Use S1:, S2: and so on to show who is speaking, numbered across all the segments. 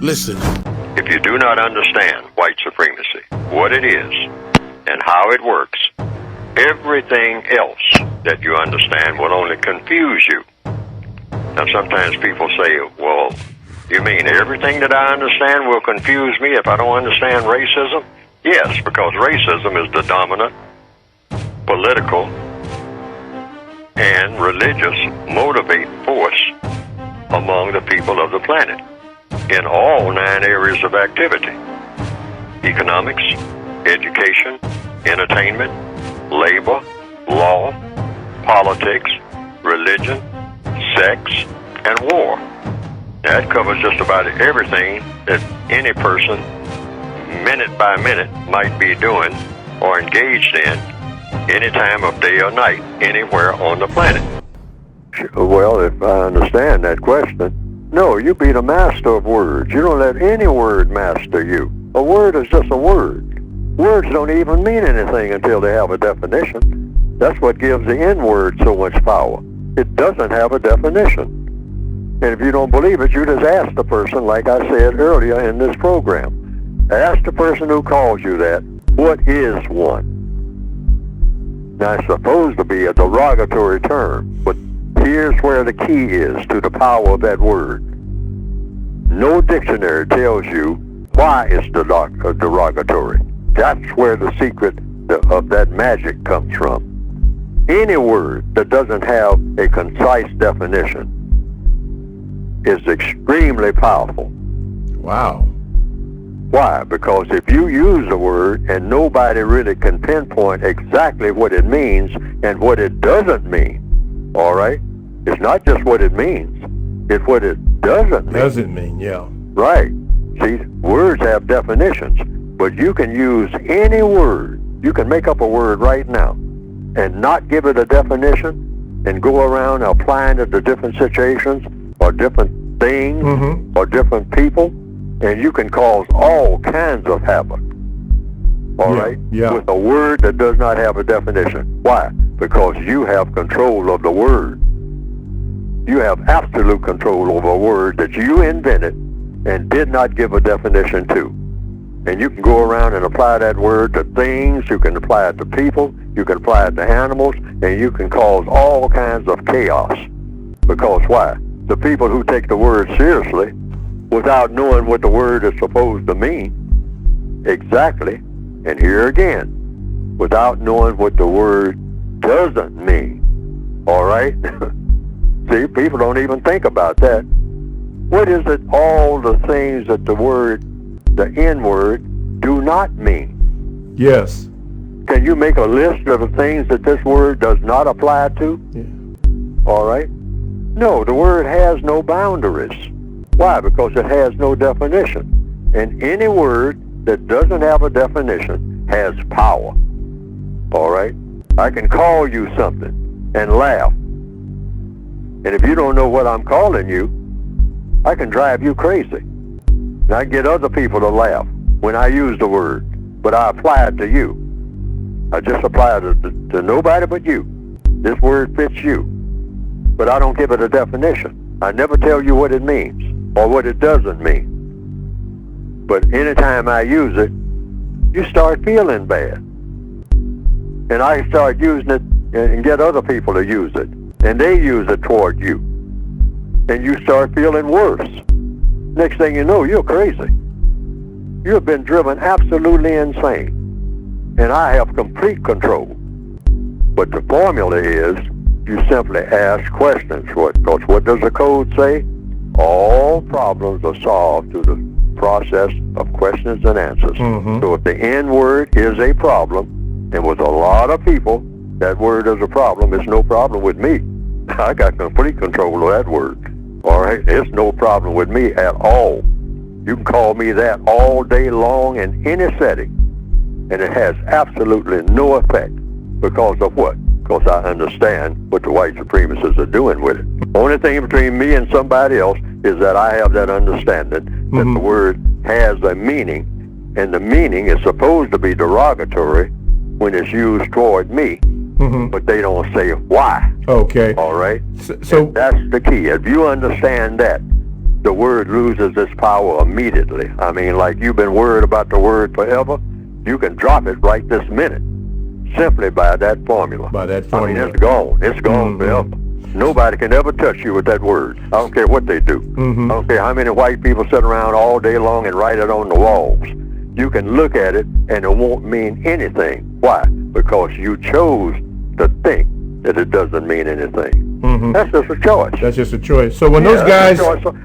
S1: Listen.
S2: If you do not understand white supremacy, what it is, and how it works, everything else that you understand will only confuse you. Now, sometimes people say, well, you mean everything that I understand will confuse me if I don't understand racism? Yes, because racism is the dominant political and religious motivating force among the people of the planet in all 9 areas of activity: economics, education, entertainment, labor, law, politics, religion, sex, and war. That covers just about everything that any person, minute by minute, might be doing or engaged in any time of day or night, anywhere on the planet. Well, if I understand that question, no, you be the master of words. You don't let any word master you. A word is just a word. Words don't even mean anything until they have a definition. That's what gives the N-word so much power. It doesn't have a definition. And if you don't believe it, you just ask the person, like I said earlier in this program. Ask the person who calls you that, what is one? Now, it's supposed to be a derogatory term, but here's where the key is to the power of that word. No dictionary tells you why it's derogatory. That's where the secret of that magic comes from. Any word that doesn't have a concise definition is extremely powerful.
S1: Wow.
S2: Why? Because if you use a word and nobody really can pinpoint exactly what it means and what it doesn't mean, all right? It's not just what it means, it's what it doesn't mean.
S1: Doesn't mean, yeah.
S2: Right. See, words have definitions, but you can use any word. You can make up a word right now and not give it a definition and go around applying it to different situations or different things or different people, and you can cause all kinds of havoc, all right, with a word that does not have a definition. Why? Because you have control of the word. You have absolute control over a word that you invented and did not give a definition to. And you can go around and apply that word to things, you can apply it to people, you can apply it to animals, and you can cause all kinds of chaos. Because why? The people who take the word seriously, without knowing what the word is supposed to mean, exactly, and here again, without knowing what the word doesn't mean, all right? See, people don't even think about that. What is it, all the things that the word, the N-word, do not mean?
S1: Yes.
S2: Can you make a list of the things that this word does not apply to?
S1: Yeah.
S2: All right? No, the word has no boundaries. Why? Because it has no definition. And any word that doesn't have a definition has power. All right? I can call you something and laugh. And if you don't know what I'm calling you, I can drive you crazy. And I get other people to laugh when I use the word, but I apply it to you. I just apply it to nobody but you. This word fits you, but I don't give it a definition. I never tell you what it means or what it doesn't mean. But anytime I use it, you start feeling bad. And I start using it and get other people to use it, and they use it toward you. And you start feeling worse. Next thing you know, you're crazy. You've been driven absolutely insane. And I have complete control. But the formula is, you simply ask questions. Because what does the code say? All problems are solved through the process of questions and answers. So if the N-word is a problem, and with a lot of people, that word is a problem, it's no problem with me. I got complete control of that word. All right? It's no problem with me at all. You can call me that all day long in any setting, and it has absolutely no effect. Because of what? Because I understand what the white supremacists are doing with it. Only thing between me and somebody else is that I have that understanding that the word has a meaning, and the meaning is supposed to be derogatory when it's used toward me, but they don't say why.
S1: Okay.
S2: All right?
S1: So
S2: and that's the key. If you understand that, the word loses its power immediately. I mean, like you've been worried about the word forever, you can drop it right this minute simply by that formula.
S1: By that formula.
S2: I mean, it's gone. It's gone forever. Nobody can ever touch you with that word. I don't care what they do. I don't care how many white people sit around all day long and write it on the walls. You can look at it and it won't mean anything. Why? Because you chose to think that it doesn't mean anything. That's just a choice.
S1: That's just a choice. So when those guys...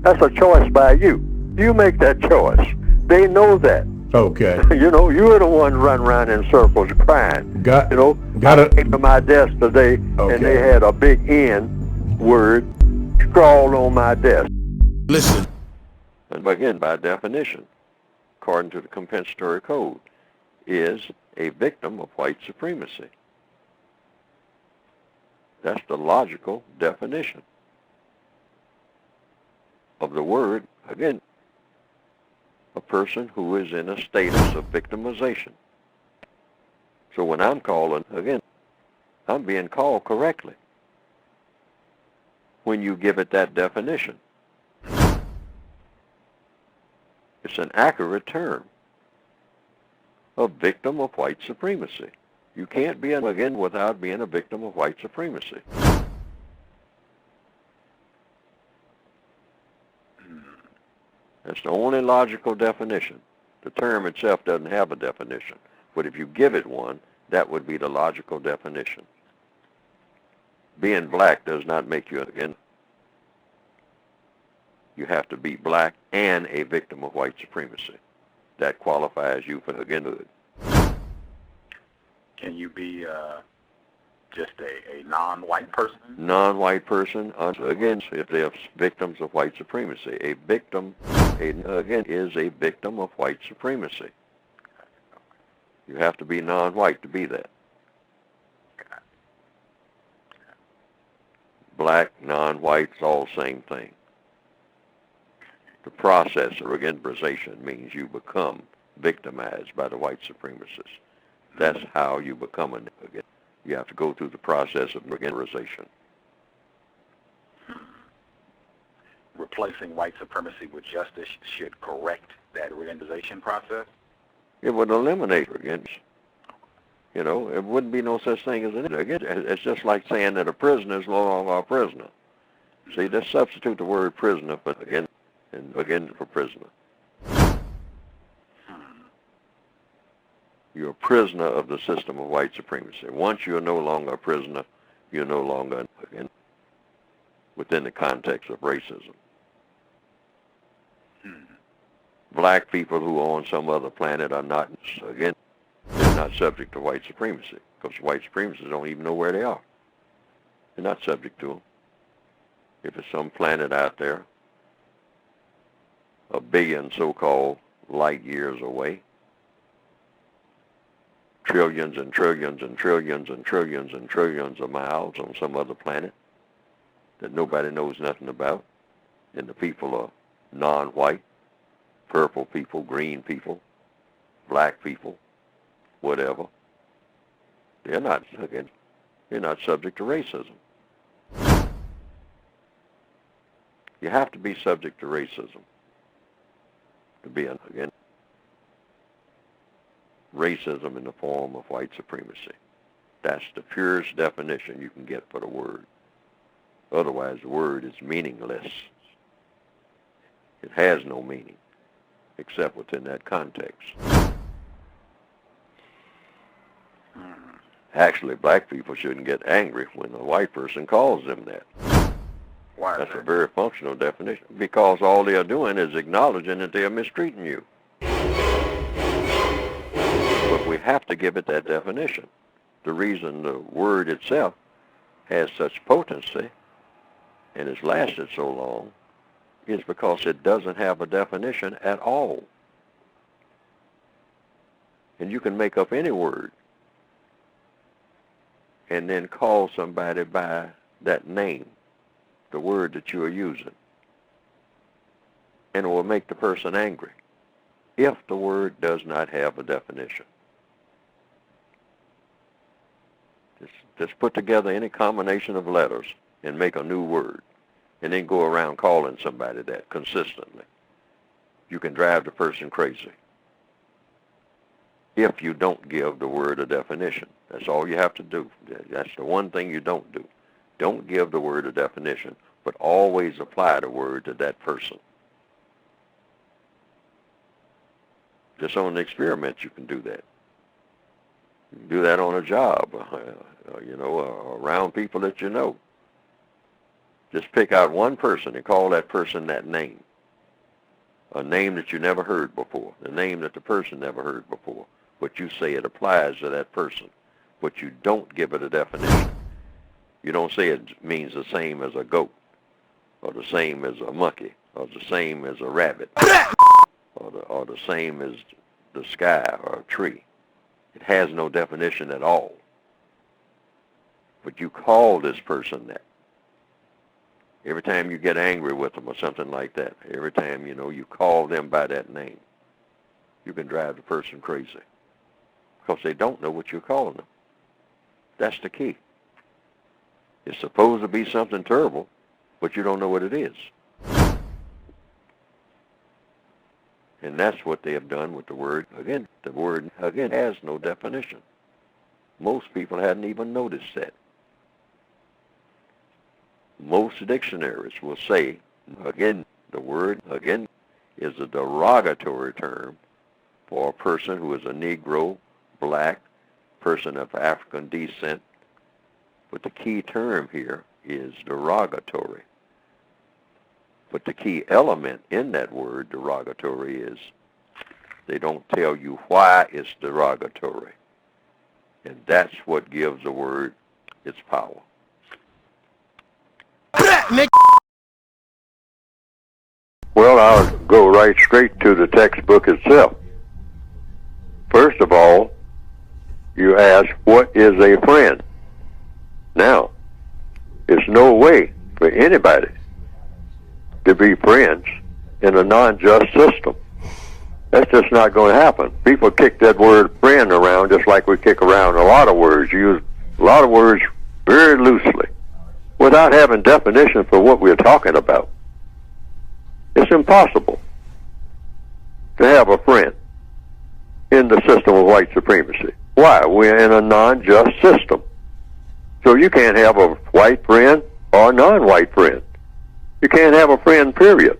S2: That's a choice by you. You make that choice. They know that.
S1: Okay.
S2: You know, you're the one running around in circles crying. I came to my desk today and they had a big N word scrawled on my desk.
S3: Listen.
S2: And again, by definition, according to the compensatory code, is a victim of white supremacy. That's the logical definition of the word. Again, a person who is in a status of victimization. So when I'm calling, again, I'm being called correctly when you give it that definition. It's an accurate term. A victim of white supremacy. You can't be, again, without being a victim of white supremacy. That's the only logical definition. The term itself doesn't have a definition. But if you give it one, that would be the logical definition. Being black does not make you, again, you have to be black and a victim of white supremacy. That qualifies you for, again, hood.
S4: Can you be just a non-white person?
S2: Non-white person, again, if they're victims of white supremacy. A victim, again, is a victim of white supremacy. You have to be non-white to be that. Black, non-white, it's all the same thing. The process of victimization means you become victimized by the white supremacists. That's how you become an again. You have to go through the process of victimization.
S4: Replacing white supremacy with justice should correct that organization process?
S2: It would eliminate again. You know, it wouldn't be no such thing as an again. It's just like saying that a prisoner is no longer a prisoner. See, just substitute the word prisoner for again and again for prisoner. You're a prisoner of the system of white supremacy. Once you're no longer a prisoner, you're no longer again within the context of racism. Black people who are on some other planet are not, again, they're not subject to white supremacy because white supremacists don't even know where they are. They're not subject to them. If it's some planet out there, a billion so-called light years away, trillions and trillions and trillions and trillions and trillions of miles on some other planet that nobody knows nothing about, and the people are non-white, purple people, green people, black people, whatever. They're not, again, they're not subject to racism. You have to be subject to racism to be, again, racism in the form of white supremacy. That's the purest definition you can get for the word. Otherwise, the word is meaningless. It has no meaning except within that context. Actually, black people shouldn't get angry when a white person calls them that.
S4: Why?
S2: That's a very functional definition, because all they are doing is acknowledging that they are mistreating you. But we have to give it that definition. The reason the word itself has such potency and has lasted so long is because it doesn't have a definition at all. And you can make up any word and then call somebody by that name, the word that you are using. And it will make the person angry if the word does not have a definition. Just put together any combination of letters and make a new word. and then go around calling somebody that consistently. You can drive the person crazy if you don't give the word a definition. That's all you have to do. That's the one thing you don't do. Don't give the word a definition, but always apply the word to that person. Just on an experiment, you can do that. You can do that on a job, around people that you know. Just pick out one person and call that person that name. A name that you never heard before, the name that the person never heard before. But you say it applies to that person, but you don't give it a definition. You don't say it means the same as a goat, or the same as a monkey, or the same as a rabbit, or the same as the sky or a tree. It has no definition at all. But you call this person that. Every time you get angry with them or something like that, every time, you call them by that name, you can drive the person crazy because they don't know what you're calling them. That's the key. It's supposed to be something terrible, but you don't know what it is. And that's what they have done with the word again. The word again has no definition. Most people hadn't even noticed that. Most dictionaries will say, again, the word again is a derogatory term for a person who is a Negro, black, person of African descent. But the key term here is derogatory. But the key element in that word, derogatory, is they don't tell you why it's derogatory. And that's what gives the word its power. Well, I'll go right straight to the textbook itself. First of all, you ask, what is a friend? Now, there's no way for anybody to be friends in a non-just system. That's just not going to happen. People kick that word friend around just like we kick around a lot of words. You use a lot of words very loosely without having definition for what we're talking about. It's impossible to have a friend in the system of white supremacy. Why? We're in a non-just system. So you can't have a white friend or a non-white friend. You can't have a friend, period.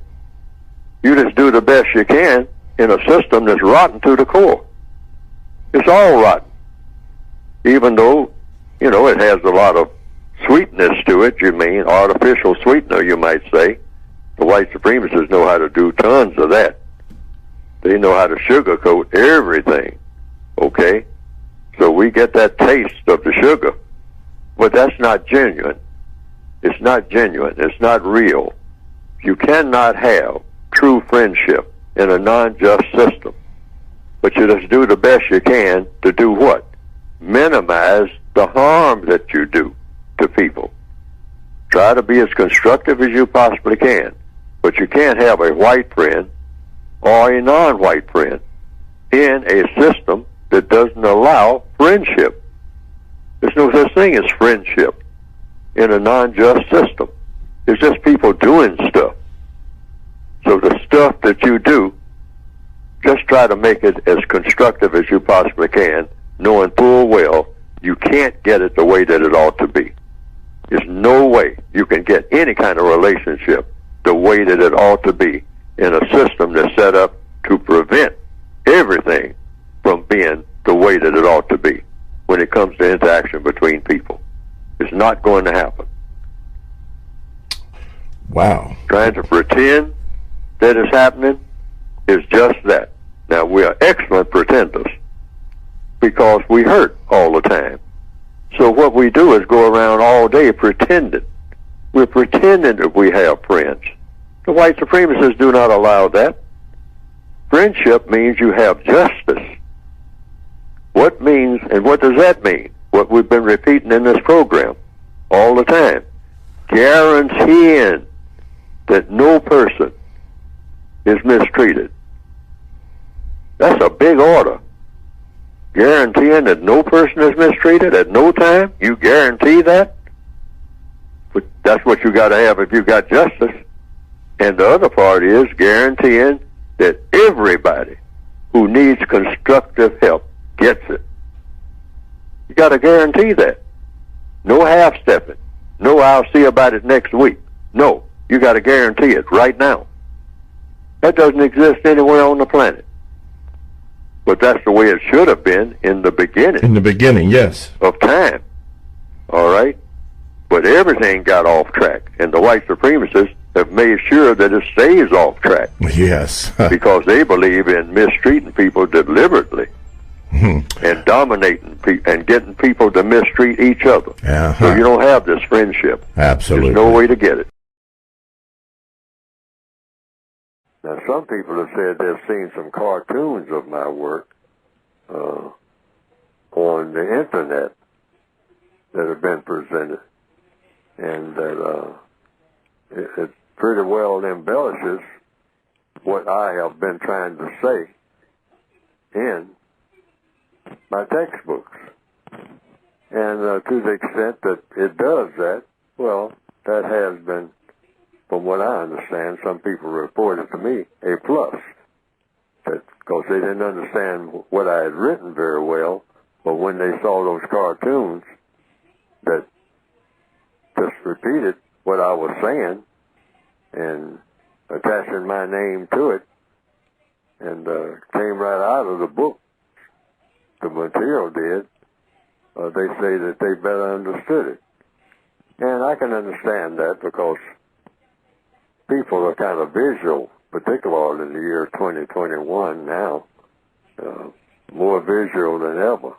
S2: You just do the best you can in a system that's rotten to the core. It's all rotten. Even though, it has a lot of sweetness to it, artificial sweetener, you might say. The white supremacists know how to do tons of that. They know how to sugarcoat everything, okay? So we get that taste of the sugar, but that's not genuine. It's not genuine. It's not real. You cannot have true friendship in a non-just system, but you just do the best you can to do what? Minimize the harm that you do to people. Try to be as constructive as you possibly can, but you can't have a white friend or a non-white friend in a system that doesn't allow friendship. There's no such thing as friendship in a non-just system. It's just people doing stuff. So the stuff that you do, just try to make it as constructive as you possibly can, knowing full well you can't get it the way that it ought to be. There's no way you can get any kind of relationship the way that it ought to be in a system that's set up to prevent everything from being the way that it ought to be when it comes to interaction between people. It's not going to happen.
S1: Wow.
S2: Trying to pretend that it's happening is just that. Now, we are excellent pretenders because we hurt all the time. So what we do is go around all day pretending. We're pretending that we have friends. The white supremacists do not allow that. Friendship means you have justice. What does that mean? What we've been repeating in this program all the time. Guaranteeing that no person is mistreated. That's a big order. Guaranteeing that no person is mistreated at no time? You guarantee that? But that's what you got to have if you got justice. And the other part is guaranteeing that everybody who needs constructive help gets it. You got to guarantee that. No half-stepping. No, I'll see about it next week. No, you got to guarantee it right now. That doesn't exist anywhere on the planet. But that's the way it should have been in the beginning.
S1: In the beginning, yes.
S2: Of time. All right? But everything got off track, and the white supremacists have made sure that it stays off track.
S1: Yes.
S2: Because they believe in mistreating people deliberately and dominating people and getting people to mistreat each other. So you don't have this friendship.
S1: Absolutely.
S2: There's no way to get it. Now, some people have said they've seen some cartoons of my work on the internet that have been presented, and that it pretty well embellishes what I have been trying to say in my textbooks. And to the extent that it does that, well, that has been, from what I understand, some people reported to me, a plus. Because they didn't understand what I had written very well, but when they saw those cartoons that just repeated what I was saying and attaching my name to it, and came right out of the book, the material did, they say that they better understood it. And I can understand that because people are kind of visual, particularly in the year 2021 now, more visual than ever.